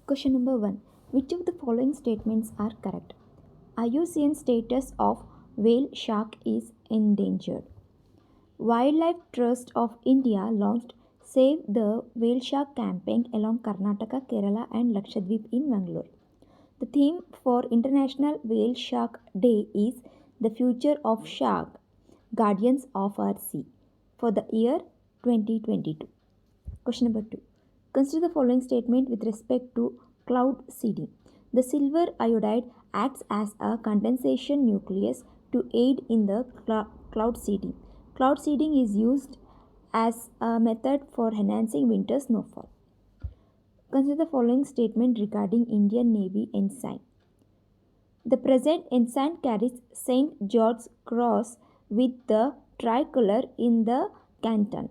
Question number 1. Which of the following statements are correct? IUCN status of whale shark is endangered. Wildlife Trust of India launched Save the Whale Shark campaign along Karnataka, Kerala, and Lakshadweep in Bangalore. The theme for International Whale Shark Day is The Future of Shark, Guardians of our Sea for the year 2022. Question number 2. Consider the following statement with respect to cloud seeding. The silver iodide acts as a condensation nucleus to aid in the cloud seeding. Cloud seeding is used as a method for enhancing winter snowfall. Consider the following statement regarding Indian Navy ensign. The present ensign carries St. George's Cross with the tricolor in the canton.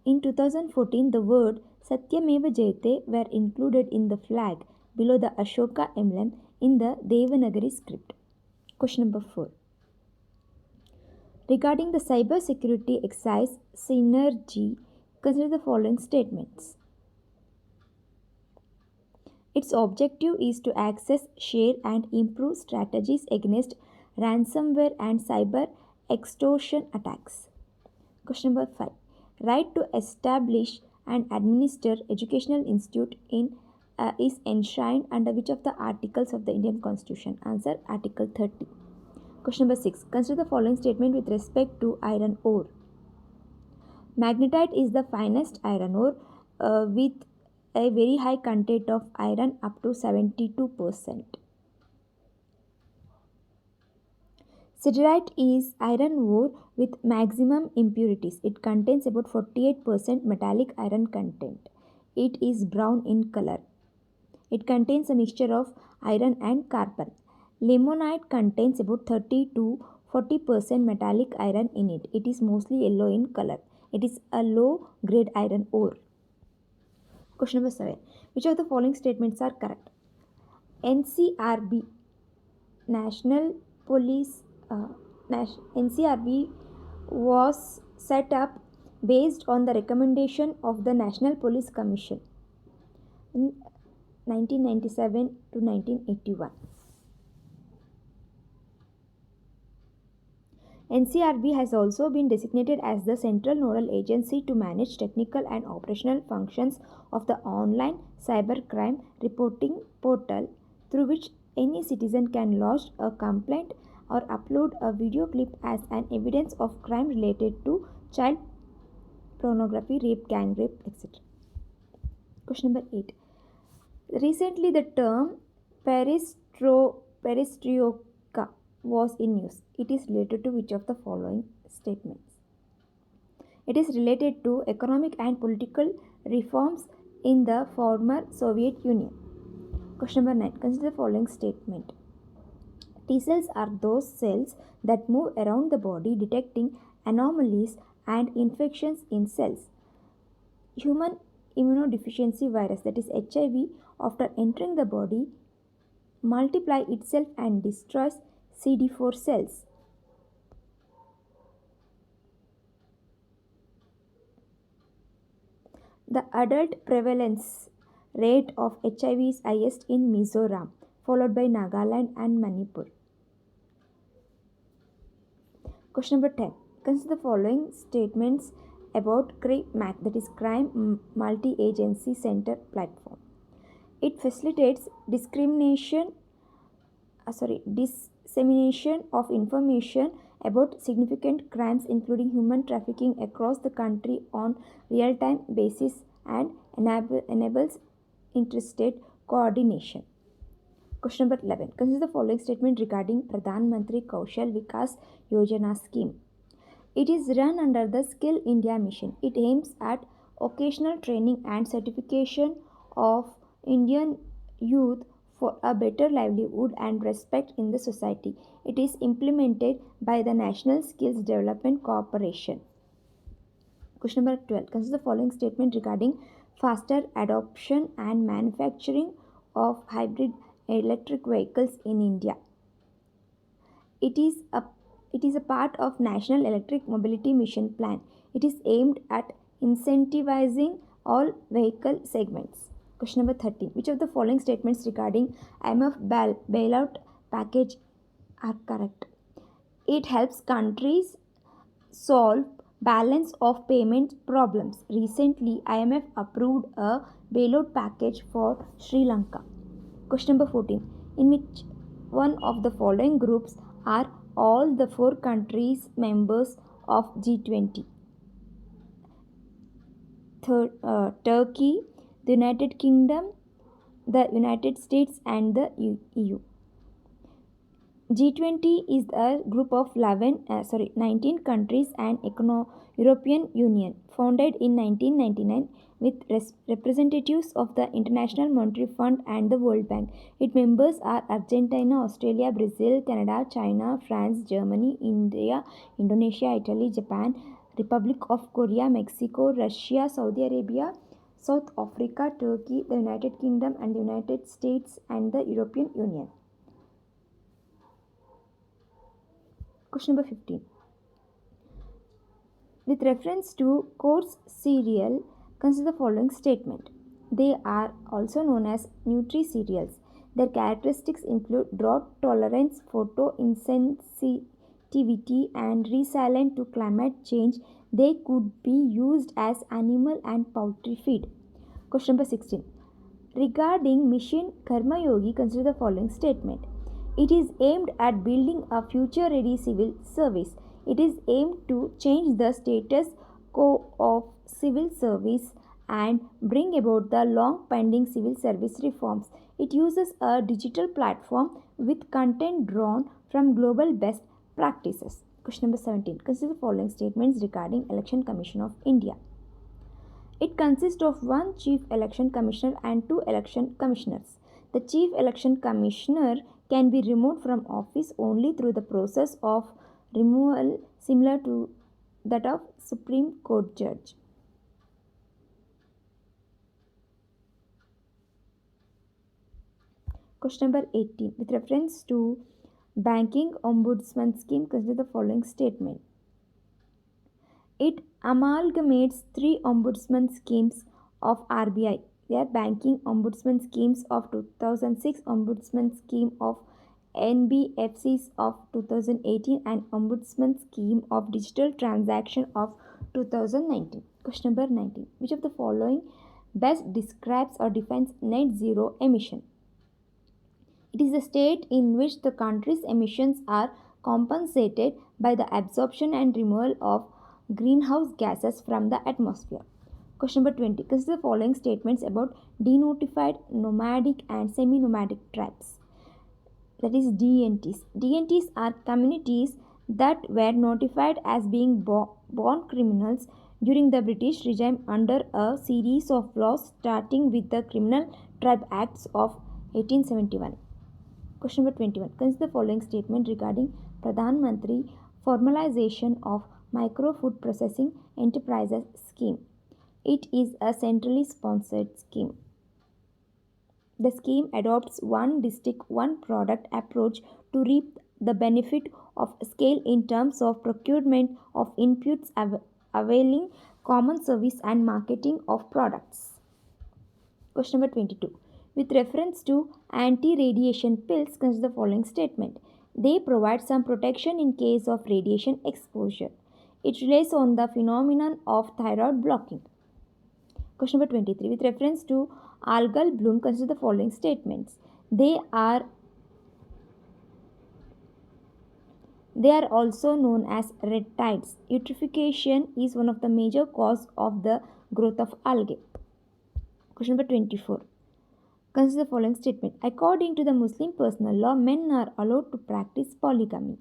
In 2014, the word Satyameva Jayate were included in the flag below the Ashoka emblem in the Devanagari script. Question number 4. Regarding the cyber security exercise Synergy, consider the following statements. Its objective is to access, share, and improve strategies against ransomware and cyber extortion attacks. Question number 5. Right to establish and administer educational institute is enshrined under which of the articles of the Indian Constitution? Answer Article 30. Question number 6. Consider the following statement with respect to iron ore. Magnetite is the finest iron ore with a very high content of iron up to 72%. Siderite is iron ore with maximum impurities. It contains about 48% metallic iron content. It is brown in color. It contains a mixture of iron and carbon. Limonite contains about 30 to 40% metallic iron in it. It is mostly yellow in color. It is a low grade iron ore. Question number 7. Which of the following statements are correct? NCRB, National Police, NCRB was set up based on the recommendation of the National Police Commission in 1997 to 1981. NCRB has also been designated as the central nodal agency to manage technical and operational functions of the online cybercrime reporting portal through which any citizen can lodge a complaint or upload a video clip as an evidence of crime related to child pornography, rape, gang rape, etc. Question number 8. Recently, the term perestroika was in use. It is related to which of the following statements? It is related to economic and political reforms in the former Soviet Union. Question number 9. Consider the following statement. T cells are those cells that move around the body detecting anomalies and infections in cells. Human immunodeficiency virus, that is HIV, after entering the body, multiply itself and destroys CD4 cells. The adult prevalence rate of HIV is highest in Mizoram, followed by Nagaland and Manipur. Question number 10. Consider the following statements about CRIMAC, that is Crime Multi-Agency Center platform. It facilitates dissemination of information about significant crimes including human trafficking across the country on real-time basis and enables interstate coordination. Question number 11. Consider the following statement regarding Pradhan Mantri Kaushal Vikas Yojana scheme. It is run under the Skill India mission. It aims at occasional training and certification of Indian youth for a better livelihood and respect in the society. It is implemented by the National Skills Development Corporation. Question number 12. Consider the following statement regarding faster adoption and manufacturing of hybrid electric vehicles in India. It is a part of National Electric Mobility Mission Plan. It is aimed at incentivizing all vehicle segments. Question number 13. Which of the following statements regarding IMF bailout package are correct? It helps countries solve balance of payment problems. Recently, IMF approved a bailout package for Sri Lanka. Question number 14. In which one of the following groups are all the four countries members of G20? Turkey, the United Kingdom, the United States, and the EU. G20 is a group of 19 countries and European Union, founded in 1999 with representatives of the International Monetary Fund and the World Bank. Its members are Argentina, Australia, Brazil, Canada, China, France, Germany, India, Indonesia, Italy, Japan, Republic of Korea, Mexico, Russia, Saudi Arabia, South Africa, Turkey, the United Kingdom, and the United States, and the European Union. Question number 15. With reference to course cereal, consider the following statement. They are also known as nutri-cereals. Their characteristics include drought tolerance, photoinsensitivity, and resilient to climate change. They could be used as animal and poultry feed. Question number 16. Regarding Mission Karma Yogi, consider the following statement. It is aimed at building a future ready civil service. It is aimed to change the status quo of civil service and bring about the long pending civil service reforms. It uses a digital platform with content drawn from global best practices. Question number 17. Consider the following statements regarding Election Commission of India. It consists of one chief election commissioner and two election commissioners. The chief election commissioner can be removed from office only through the process of removal similar to that of Supreme Court judge. Question number 18. With reference to banking ombudsman scheme, consider the following statement. It amalgamates three ombudsman schemes of RBI. They are Banking Ombudsman Schemes of 2006, Ombudsman Scheme of NBFCs of 2018, and Ombudsman Scheme of Digital Transaction of 2019. Question number 19. Which of the following best describes or defines net zero emission? It is a state in which the country's emissions are compensated by the absorption and removal of greenhouse gases from the atmosphere. Question number 20. Consider the following statements about denotified, nomadic, and semi nomadic tribes. That is DNTs. DNTs are communities that were notified as being born criminals during the British regime under a series of laws starting with the Criminal Tribe Acts of 1871. Question number 21. Consider the following statement regarding Pradhan Mantri Formalization of Micro Food Processing Enterprises Scheme. It is a centrally sponsored scheme. The scheme adopts one district, one product approach to reap the benefit of scale in terms of procurement of inputs, availing common service and marketing of products. Question number 22. With reference to anti-radiation pills, consider the following statement. They provide some protection in case of radiation exposure. It relies on the phenomenon of thyroid blocking. Question number 23. With reference to algal bloom, consider the following statements. They are also known as red tides. Eutrophication is one of the major causes of the growth of algae. Question number 24. Consider the following statement. According to the Muslim personal law, men are allowed to practice polygamy.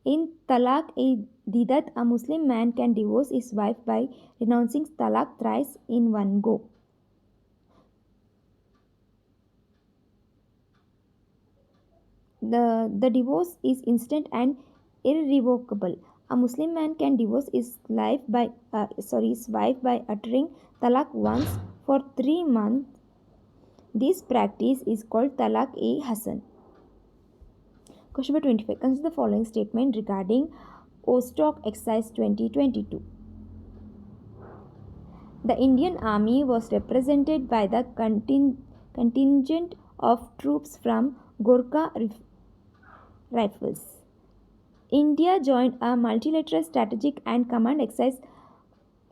In Talaq-e-Didat, a Muslim man can divorce his wife by renouncing talaq thrice in one go. The divorce is instant and irrevocable. A Muslim man can divorce his wife by uttering talaq once for 3 months. This practice is called talaq-e-Hasan. Question number 25. Consider the following statement regarding OSTOC exercise 2022. The Indian Army was represented by the contingent of troops from Gorkha Rifles. India joined a multilateral strategic and command exercise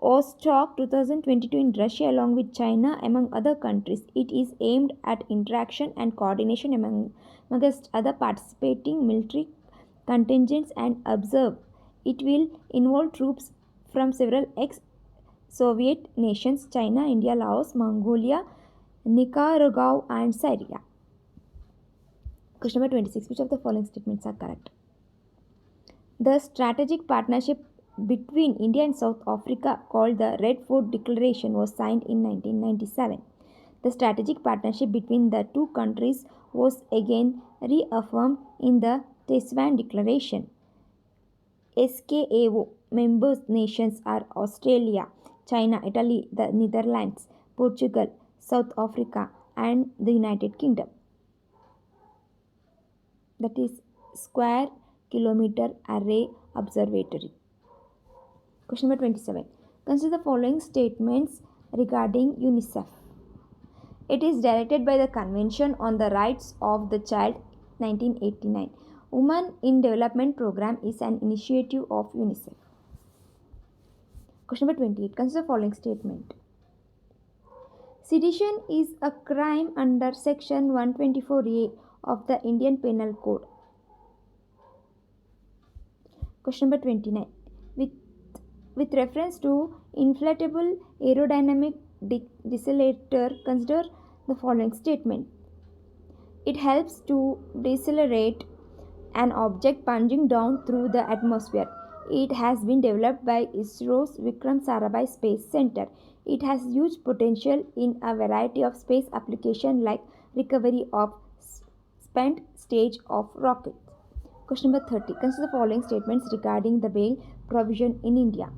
Vostok 2022 in Russia along with China among other countries. It is aimed at interaction and coordination amongst other participating military contingents and observe. It will involve troops from several ex-Soviet nations China, India, Laos, Mongolia, Nicaragua and Syria. Question number 26. Which of the following statements are correct? The strategic partnership between India and South Africa, called the Red Fort Declaration, was signed in 1997. The strategic partnership between the two countries was again reaffirmed in the Tasman Declaration. SKAO member nations are Australia, China, Italy, the Netherlands, Portugal, South Africa, and the United Kingdom. That is Square Kilometre Array Observatory. Question number 27. Consider the following statements regarding UNICEF. It is directed by the Convention on the Rights of the Child 1989. Women in Development Program is an initiative of UNICEF. Question number 28. Consider the following statement. Sedition is a crime under section 124A of the Indian Penal Code. Question number 29. With reference to inflatable aerodynamic decelerator, consider the following statement. It helps to decelerate an object plunging down through the atmosphere. It has been developed by ISRO's Vikram Sarabhai Space Center. It has huge potential in a variety of space applications like recovery of spent stage of rockets. Question number 30. Consider the following statements regarding the bail provision in India.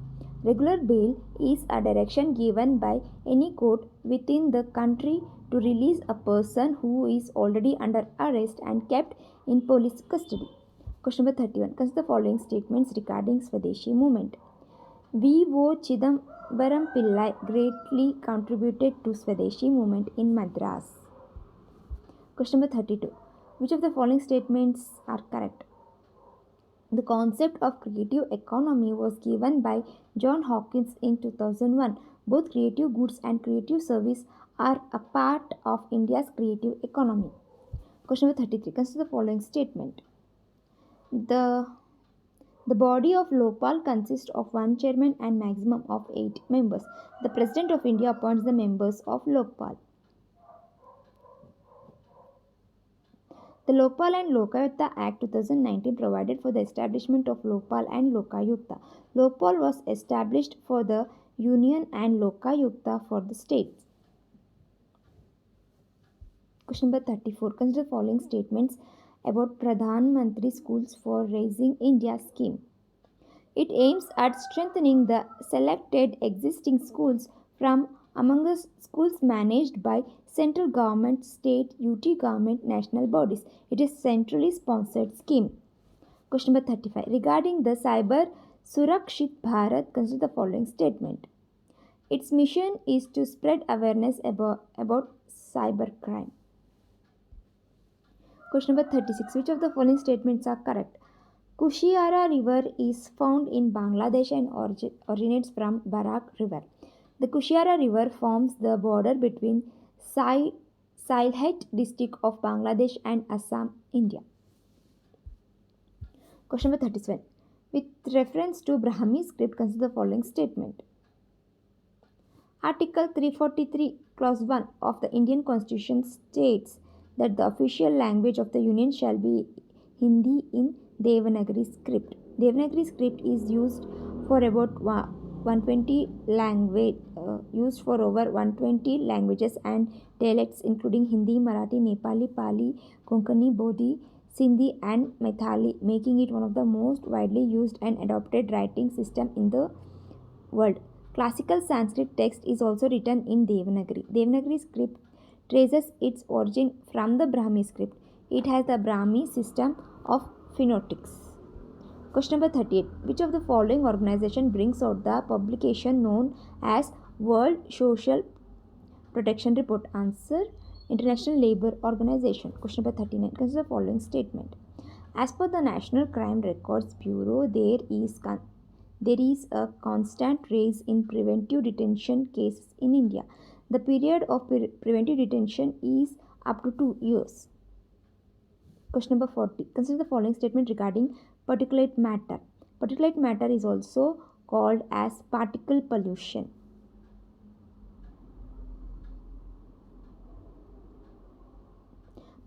Regular bail is a direction given by any court within the country to release a person who is already under arrest and kept in police custody. Question number 31. Consider the following statements regarding Swadeshi movement. V.O. Chidambaram Pillai greatly contributed to Swadeshi movement in Madras. Question number 32. Which of the following statements are correct? The concept of creative economy was given by John Hawkins in 2001. Both creative goods and creative service are a part of India's creative economy. Question number 33. Consider the following statement. The body of Lokpal consists of one chairman and maximum of 8 members. The President of India appoints the members of Lokpal. The Lokpal and Lokayuta Act 2019 provided for the establishment of Lokpal and Lokayuta. Lokpal was established for the union and Lokayuta for the states. Question number 34. Consider the following statements about Pradhan Mantri Schools for Raising India scheme. It aims at strengthening the selected existing schools from among the schools managed by central government, state, UT government, national bodies. It is centrally sponsored scheme. Question number 35. Regarding the Cyber Surakshit Bharat, consider the following statement. Its mission is to spread awareness about cybercrime. Question number 36. Which of the following statements are correct? Kushiara River is found in Bangladesh and originates from Barak River. The Kushiara River forms the border between Sylhet district of Bangladesh and Assam, India. Question number 37. With reference to Brahmi script, consider the following statement. Article 343, Clause 1 of the Indian Constitution states that the official language of the Union shall be Hindi in Devanagari script. Devanagari script is used for about 120 used for over 120 languages and dialects including Hindi, Marathi, Nepali, Pali, Konkani, Bodhi, Sindhi and Maithili, making it one of the most widely used and adopted writing system in the world. Classical Sanskrit text is also written in Devanagari. Devanagari script traces its origin from the Brahmi script. It has the Brahmi system of phonetics. Question number 38. Which of the following organization brings out the publication known as World Social Protection Report. Answer: International Labour Organization. Question number 39. Consider the following statement. As per the National Crime Records Bureau, there is a constant rise in preventive detention cases in India. The period of preventive detention is up to 2 years. Question number 40. Consider the following statement regarding particulate matter. Particulate matter is also called as particle pollution.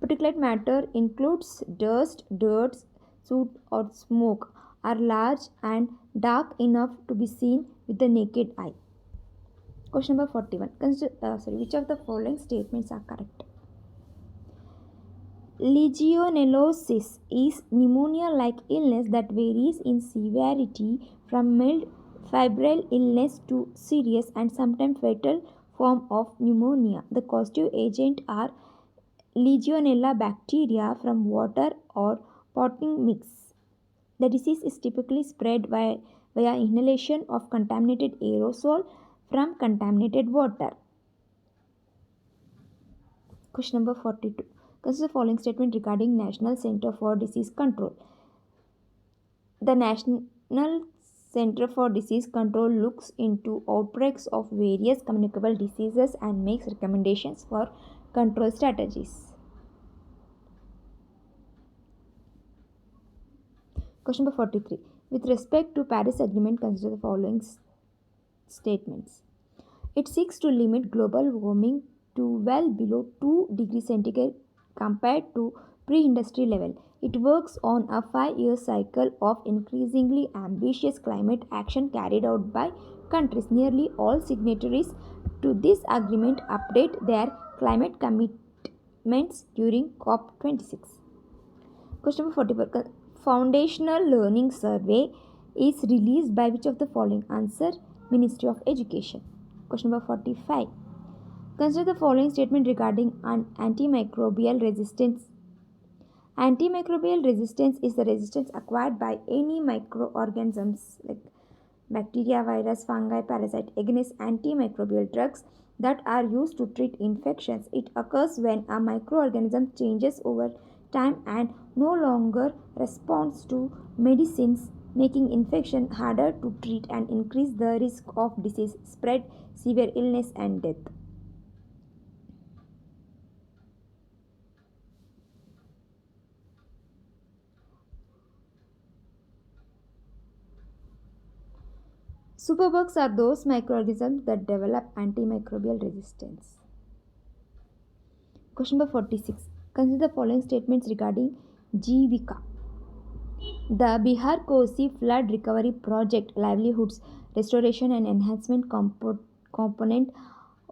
Particulate matter includes dust, dirt, soot, or smoke, are large and dark enough to be seen with the naked eye. Question number 41. Which of the following statements are correct? Legionellosis is pneumonia-like illness that varies in severity from mild febrile illness to serious and sometimes fatal form of pneumonia. The causative agent are Legionella bacteria from water or potting mix. The disease is typically spread via inhalation of contaminated aerosol from contaminated water. Question number 42. Consider the following statement regarding National Center for Disease Control. The National Center for Disease Control looks into outbreaks of various communicable diseases and makes recommendations for control strategies. Question number 43. With respect to Paris Agreement, consider the following statements. It seeks to limit global warming to well below 2 degrees centigrade compared to pre-industry level. It works on a 5-year cycle of increasingly ambitious climate action carried out by countries. Nearly all signatories to this agreement update their climate commitments during COP26. Question number 44. Foundational Learning Survey is released by which of the following? Answer: Ministry of Education. Question number 45. Consider the following statement regarding antimicrobial resistance. Antimicrobial resistance is the resistance acquired by any microorganisms like bacteria, virus, fungi, parasite against antimicrobial drugs that are used to treat infections. It occurs when a microorganism changes over time and no longer responds to medicines, making infection harder to treat and increase the risk of disease spread, severe illness, and death. Superbugs are those microorganisms that develop antimicrobial resistance. Question number 46. Consider the following statements regarding Jivika. The Bihar Kosi Flood Recovery Project Livelihoods Restoration and Enhancement component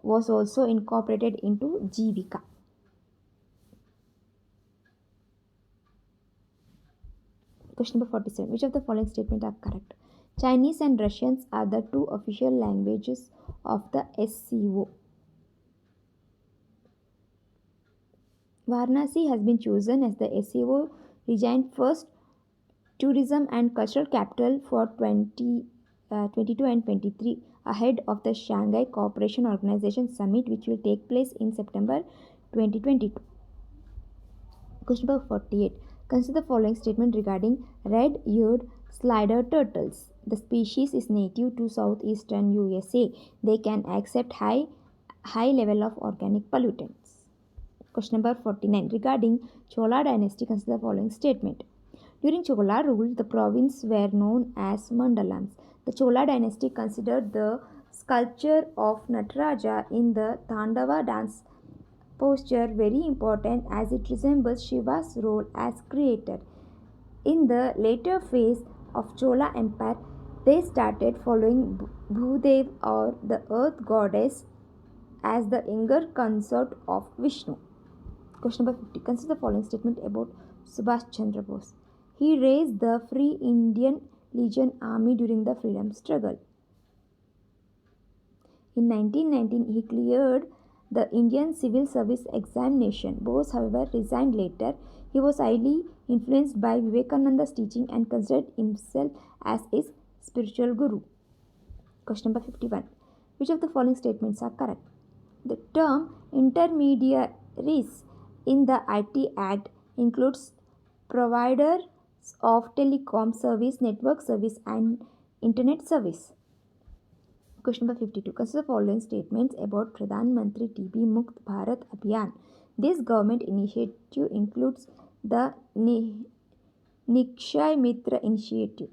was also incorporated into Jivika. Question number 47. Which of the following statements are correct? Chinese and Russians are the two official languages of the SCO. Varanasi has been chosen as the SCO region's first tourism and cultural capital for 2022 and 23, ahead of the Shanghai Cooperation Organization Summit, which will take place in September 2022. Question number 48. Consider the following statement regarding red-eared slider turtles. The species is native to southeastern USA. They can accept high level of organic pollutants. Question number 49. Regarding Chola dynasty, consider the following statement. During Chola rule, the provinces were known as mandalams. The Chola dynasty considered the sculpture of Nataraja in the Tandava dance posture very important as it resembles Shiva's role as creator. In the later phase of Chola Empire, they started following Bhudev, or the earth goddess, as the younger consort of Vishnu. Question number 50. Consider the following statement about Subhash Chandra Bose. He raised the Free Indian Legion Army during the freedom struggle. In 1919, he cleared the Indian Civil Service examination. Bose, however, resigned later. He was highly influenced by Vivekananda's teaching and considered himself as his spiritual guru. Question number 51. Which of the following statements are correct? The term intermediaries in the IT Act includes providers of telecom service, network service, and internet service. Question number 52. Consider the following statements about Pradhan Mantri TB Mukt Bharat Abhiyan. This government initiative includes the Nikshay Mitra initiative.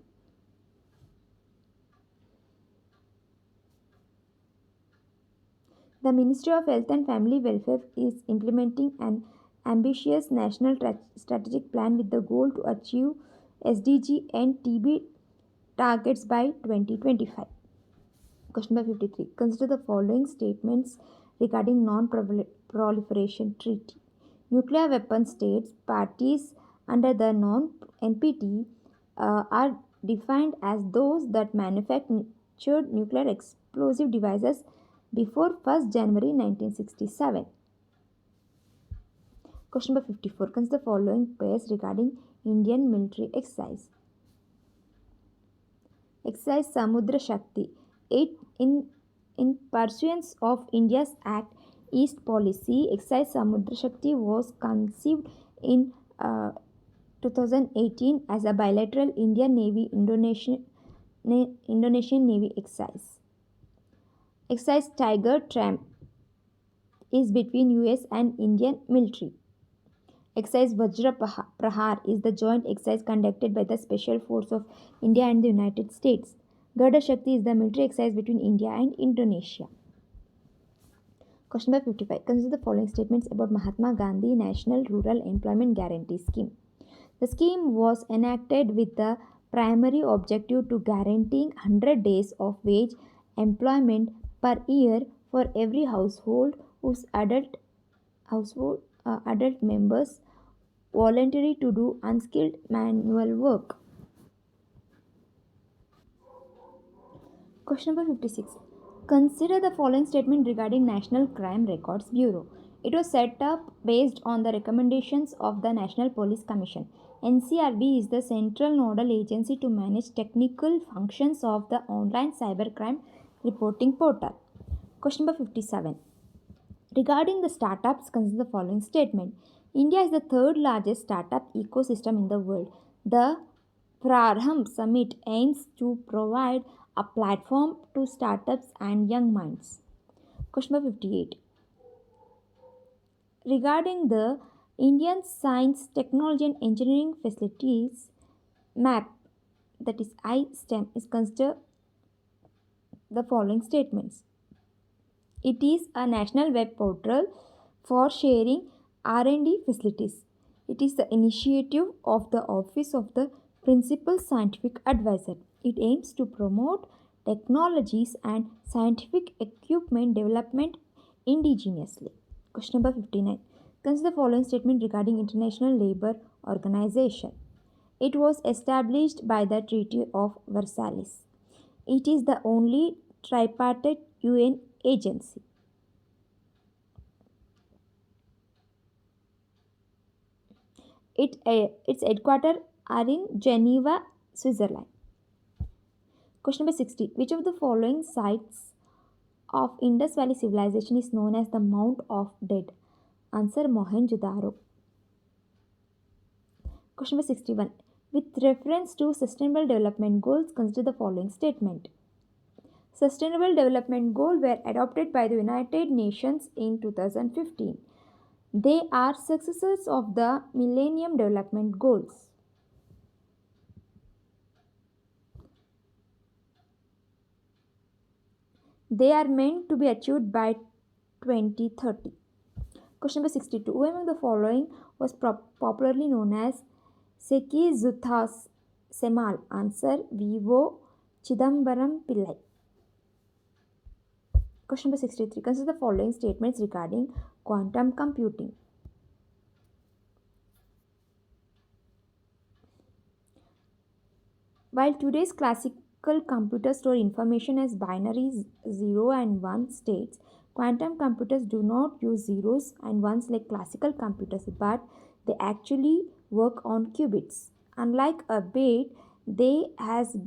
The Ministry of Health and Family Welfare is implementing an ambitious national strategic plan with the goal to achieve SDG and TB targets by 2025. Question number 53. Consider the following statements regarding non-proliferation treaty. Nuclear weapon states parties under the non-NPT are defined as those that manufactured nuclear explosive devices before 1st January 1967. Question number 54. Consider the following pairs regarding Indian military exercise. Exercise Samudra Shakti. In pursuance of India's Act East policy, Exercise Samudra Shakti was conceived in 2018 as a bilateral Indian Navy Indonesian Navy exercise. Exercise Tiger Tramp is between US and Indian military. Exercise Vajra Prahar is the joint exercise conducted by the Special Force of India and the United States. Garda Shakti is the military exercise between India and Indonesia. Question number 55. Consider the following statements about Mahatma Gandhi National Rural Employment Guarantee Scheme. The scheme was enacted with the primary objective to guaranteeing 100 days of wage employment per year for every household whose adult members voluntary to do unskilled manual work. Question number 56. Consider the following statement regarding National Crime Records Bureau. It was set up based on the recommendations of the National Police Commission. NCRB is the central nodal agency to manage technical functions of the online cybercrime reporting portal. Question number 57. Regarding the startups, consider the following statement. India is the third largest startup ecosystem in the world. The Prarambh Summit aims to provide a platform to startups and young minds. Question number 58. Regarding the Indian Science, Technology and Engineering Facilities map, that is iSTEM, is consider the following statements. It is a national web portal for sharing R&D facilities. It is the initiative of the Office of the Principal Scientific Advisor. It aims to promote technologies and scientific equipment development indigenously. Question number 59. Consider the following statement regarding International Labour Organization. It was established by the Treaty of Versailles. It is the only tripartite UN agency. Its headquarters are in Geneva, Switzerland. Question number 60. Which of the following sites of Indus Valley Civilization is known as the Mount of Dead? Answer Mohenjo-daro. Question number 61. With reference to Sustainable Development Goals, consider the following statement. Sustainable Development Goals were adopted by the United Nations in 2015. They are successors of the Millennium Development Goals. They are meant to be achieved by 2030. Question number 62. Who among the following was popularly known as Seki Zuthas Semal? Answer Vivo Chidambaram Pillai. Question number 63. Consider the following statements regarding quantum computing. While today's classical computers store information as binary 0 and 1 states, quantum computers do not use zeros and ones like classical computers, but they actually work on qubits. Unlike a bit, they has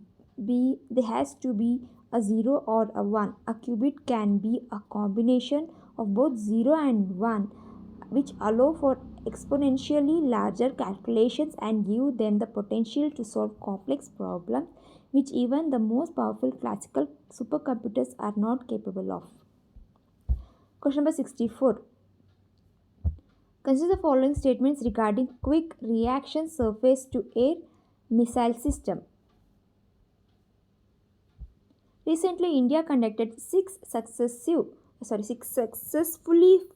to be a 0 or a 1. A qubit can be a combination of both 0 and 1, which allow for exponentially larger calculations and give them the potential to solve complex problems which even the most powerful classical supercomputers are not capable of. Question number 64. Consider the following statements regarding quick reaction surface to air missile system. Recently, India conducted six successfully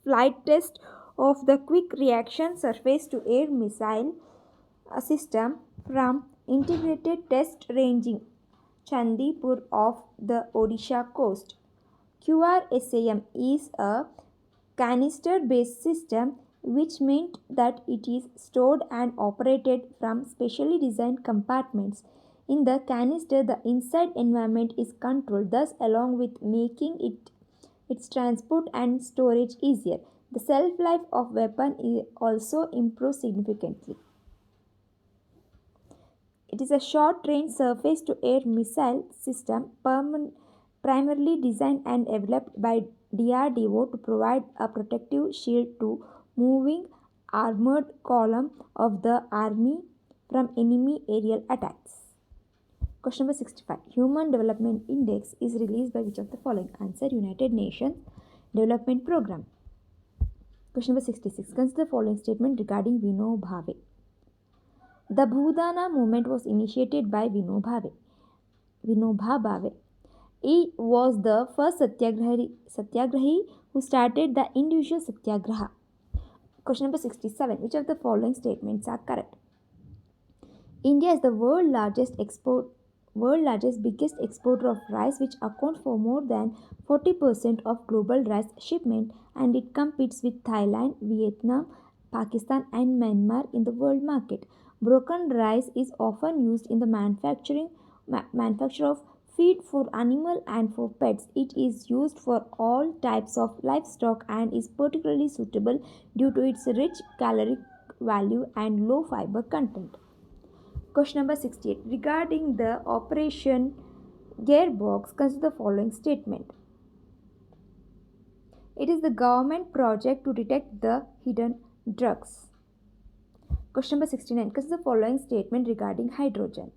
flight tests of the quick reaction surface to air missile system from integrated test ranging Chandipur of the Odisha coast. QRSAM is a canister based system, which meant that it is stored and operated from specially designed compartments. In the canister, the inside environment is controlled, thus, along with making its transport and storage easier. The shelf life of weapon is also improved significantly. It is a short-range surface-to-air missile system primarily designed and developed by DRDO to provide a protective shield to moving armored column of the army from enemy aerial attacks. Question number 65. Human Development Index is released by which of the following? Answer: United Nations Development Program. Question number 66. Consider the following statement regarding Vinoba Bhave. The Bhudana movement was initiated by Vinoba Bhave. He was the first satyagrahi who started the individual satyagraha. Question number 67. Which of the following statements are correct? India is the world's biggest exporter of rice, which accounts for more than 40% of global rice shipment, and it competes with Thailand, Vietnam, Pakistan and Myanmar in the world market. Broken rice is often used in the manufacture of feed for animal and for pets. It is used for all types of livestock and is particularly suitable due to its rich caloric value and low fiber content. Question number 68. Regarding the Operation Gearbox, consider the following statement. It is the government project to detect the hidden drugs. Question number 69. Consider the following statement regarding hydrogen.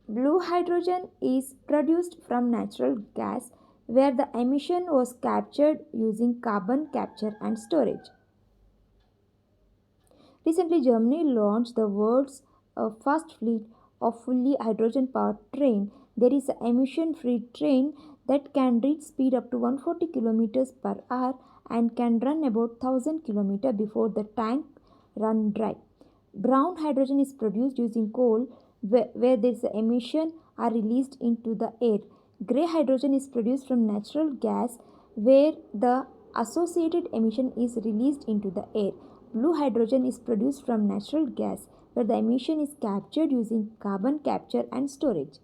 Blue hydrogen is produced from natural gas, where the emission was captured using carbon capture and storage. Recently, Germany launched the world's first fleet of fully hydrogen powered train. There is an emission free train that can reach speed up to 140 km per hour and can run about 1000 km before the tank run dry. Brown hydrogen is produced using coal, where these emissions are released into the air. Grey hydrogen is produced from natural gas, where the associated emission is released into the air. Blue hydrogen is produced from natural gas, where the emission is captured using carbon capture and storage.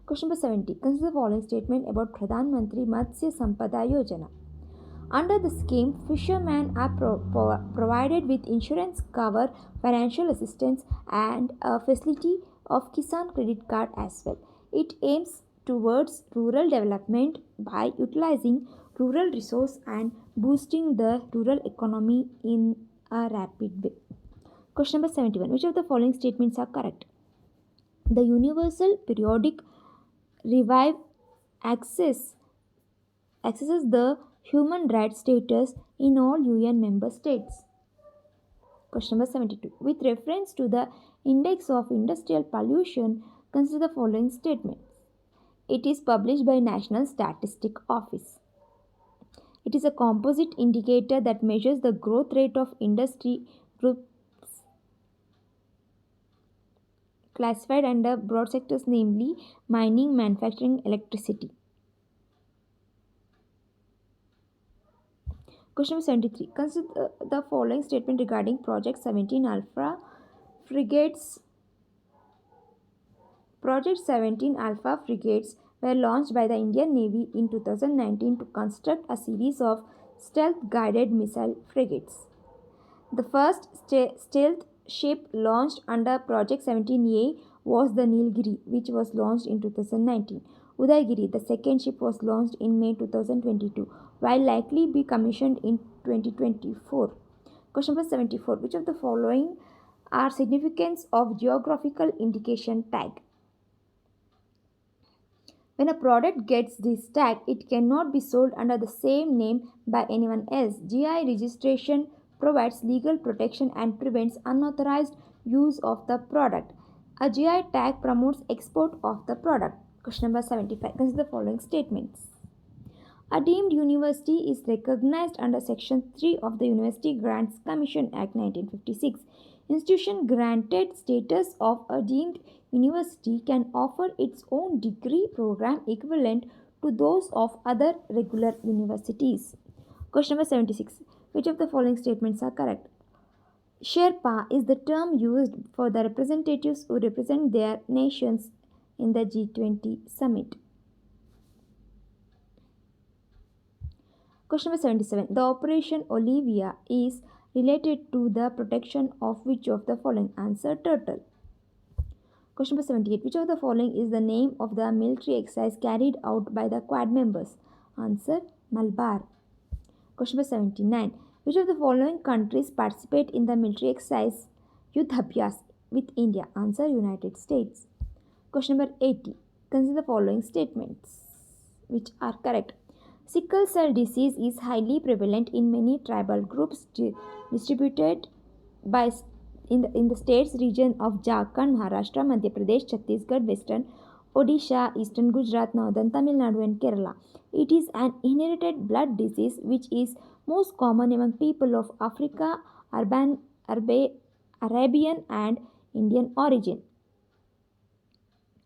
Question number 70. Consider the following statement about Pradhan Mantri Matsya Sampada Yojana. Under the scheme, fishermen are provided with insurance cover, financial assistance, and a facility of Kisan credit card as well. It aims towards rural development by utilizing rural resource and boosting the rural economy in a rapid way. Question number 71. Which of the following statements are correct? The Universal Periodic Review accesses the human rights status in all UN member states. Question number 72. With reference to the Index of Industrial Pollution, consider the following statements. It is published by National Statistic Office. It is a composite indicator that measures the growth rate of industry groups classified under broad sectors, namely mining, manufacturing, electricity. Question number 73. Consider the following statement regarding Project 17 Alpha frigates. Project 17 Alpha frigates were launched by the Indian Navy in 2019 to construct a series of stealth-guided missile frigates. The first stealth ship launched under Project 17A was the Nilgiri, which was launched in 2019. Udaygiri, the second ship, was launched in May 2022, while likely be commissioned in 2024. Question number 74. Which of the following are significance of geographical indication tag? When a product gets this tag, it cannot be sold under the same name by anyone else. GI registration provides legal protection and prevents unauthorized use of the product. A GI tag promotes export of the product. Question number 75. Consider the following statements. A deemed university is recognized under Section 3 of the University Grants Commission Act 1956. Institution granted status of a deemed university can offer its own degree program equivalent to those of other regular universities. Question number 76. Which of the following statements are correct? Sherpa is the term used for the representatives who represent their nations in the G20 summit. Question number 77. The Operation Olivia is related to the protection of which of the following? Answer: turtle. Question number 78. Which of the following is the name of the military exercise carried out by the Quad members? Answer: Malabar. Question number 79. Which of the following countries participate in the military exercise Yudh Abhyas with India? Answer: United States. Question number 80. Consider the following statements which are correct. Sickle cell disease is highly prevalent in many tribal groups distributed by in the states region of Jharkhand, Maharashtra, Madhya Pradesh, Chhattisgarh, Western Odisha, Eastern Gujarat, Northern Tamil Nadu and Kerala. It is an inherited blood disease which is most common among people of Africa, Arabian and Indian origin.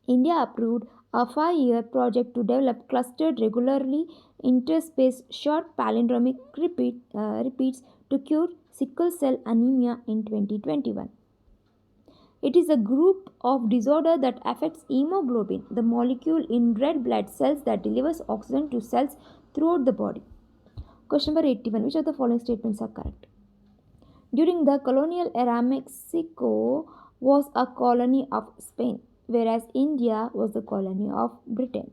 India approved a 5-year project to develop clustered, regularly interspaced short palindromic repeats to cure sickle cell anemia in 2021. It is a group of disorder that affects hemoglobin, the molecule in red blood cells that delivers oxygen to cells throughout the body. Question number 81. Which of the following statements are correct? During the colonial era, Mexico was a colony of Spain, whereas India was the colony of Britain.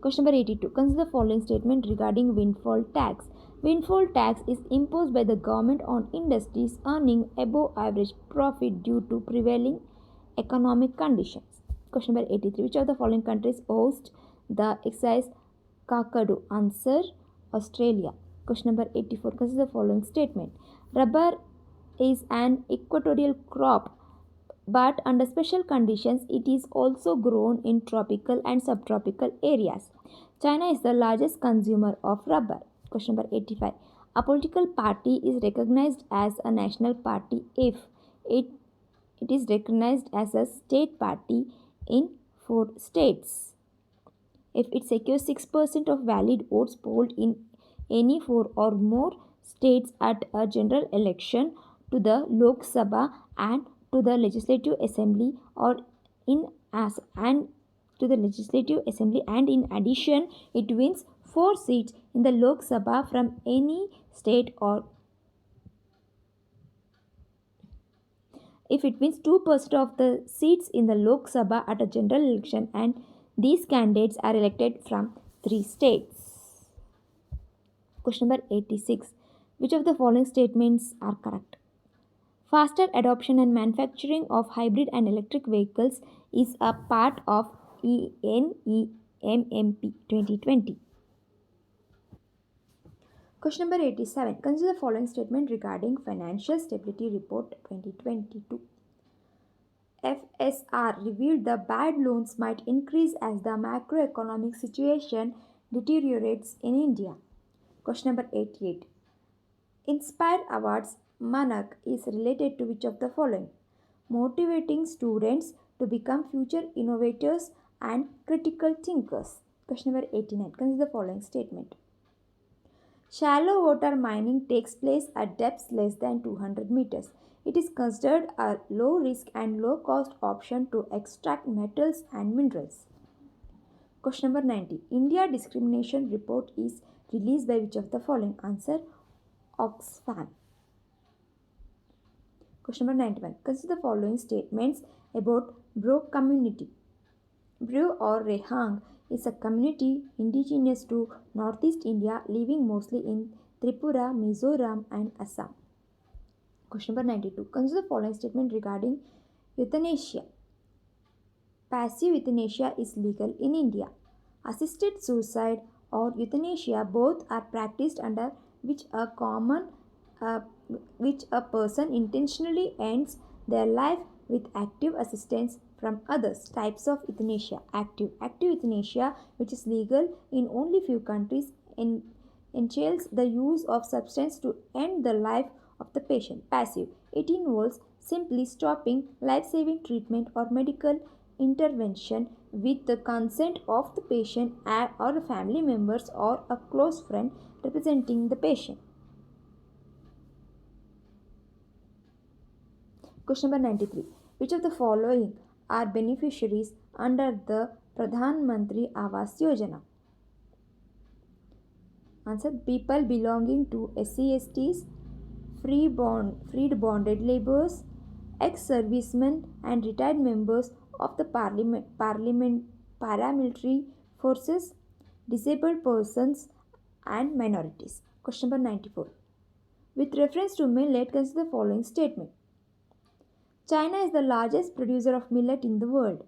Question number 82. Consider the following statement regarding windfall tax. Windfall tax is imposed by the government on industries earning above average profit due to prevailing economic conditions. Question number 83. Which of the following countries host the exercise Kakadu? Answer: Australia. Question number 84. Consider the following statement. Rubber is an equatorial crop, but under special conditions it is also grown in tropical and subtropical areas. China is the largest consumer of rubber. Question number 85. A political party is recognized as a national party if it is recognized as a state party in 4 states. If it secures 6% of valid votes polled in any 4 or more states at a general election to the Lok Sabha and to the Legislative Assembly or in as and to the Legislative Assembly, and in addition it wins 4 seats in the Lok Sabha from any state, or if it wins 2% of the seats in the Lok Sabha at a general election and these candidates are elected from 3 states. Question number 86. Which of the following statements are correct? Faster adoption and manufacturing of hybrid and electric vehicles is a part of ENEMMP 2020. Question number 87. Consider the following statement regarding Financial Stability Report 2022. FSR revealed the bad loans might increase as the macroeconomic situation deteriorates in India. Question number 88. Inspire Awards Manak is related to which of the following? Motivating students to become future innovators and critical thinkers. Question number 89. Consider the following statement. Shallow water mining takes place at depths less than 200 meters. It is considered a low risk and low cost option to extract metals and minerals. Question number 90. India discrimination report is released by which of the following? Answer: Oxfam. Question number 91. Consider the following statements about Bro community. Bru or Rehang is a community indigenous to northeast India living mostly in Tripura, Mizoram and Assam. Question number 92. Consider the following statement regarding euthanasia. Passive euthanasia is legal in India. Assisted suicide or euthanasia both are practiced under which uh, which a person intentionally ends their life with active assistance from others. Types of euthanasia. Active euthanasia, which is legal in only few countries, entails the use of substance to end the life of the patient. Passive. It involves simply stopping life-saving treatment or medical intervention with the consent of the patient or family members or a close friend representing the patient. Question number 93. Which of the following are beneficiaries under the Pradhan Mantri Awas Yojana? Answer: people belonging to SC/STs, freed bonded laborers, ex-servicemen and retired members of the paramilitary forces, disabled persons and minorities. Question number 94. With reference to millet, consider the following statement. China is the largest producer of millet in the world.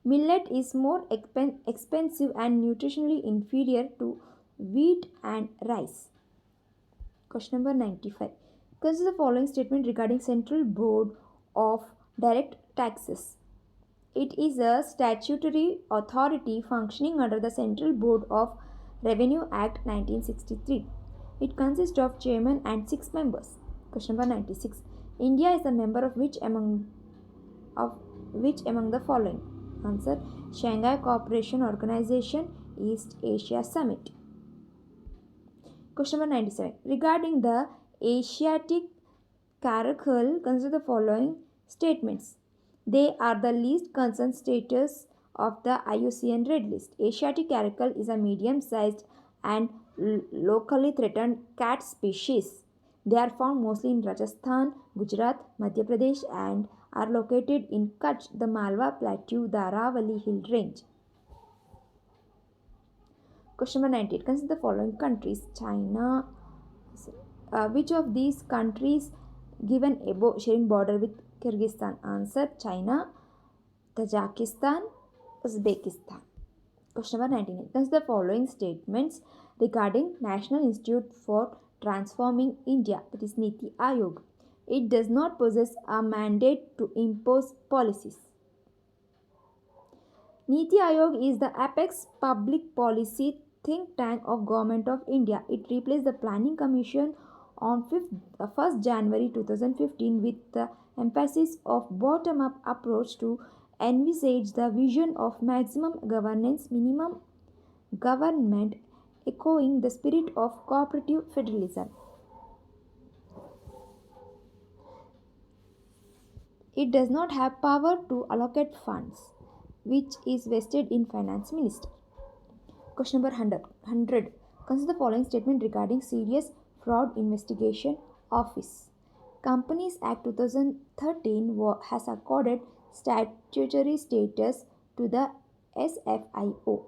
Millet is more expensive and nutritionally inferior to wheat and rice. Question number 95. Consider the following statement regarding Central Board of Direct Taxes. It is a statutory authority functioning under the Central Board of Revenue Act 1963. It consists of chairman and 6 members. Question number 96. India is a member of which among the following? Answer: Shanghai Cooperation Organization, East Asia Summit. Question number 97. Regarding the Asiatic caracal, consider the following statements. They are the least concerned status of the IUCN Red List. Asiatic caracal is a medium-sized and locally threatened cat species. They are found mostly in Rajasthan, Gujarat, Madhya Pradesh and are located in Kutch, the Malwa Plateau, the Aravalli Hill Range. Question number 98. Consider the following countries. China. Which of these countries given above sharing border with Kyrgyzstan? Answer: China, Tajikistan, Uzbekistan. Question number 99. Consider the following statements regarding National Institute for Transforming India, that is Niti Aayog. It does not possess a mandate to impose policies. Niti Aayog is the apex public policy think tank of Government of India. It replaced the Planning Commission on 1st January 2015 with the emphasis of bottom-up approach to envisage the vision of maximum governance, minimum government, echoing the spirit of cooperative federalism. It does not have power to allocate funds, which is vested in Finance Minister. Question number 100. Consider the following statement regarding Serious Fraud Investigation Office. Companies Act 2013 has accorded statutory status to the SFIO.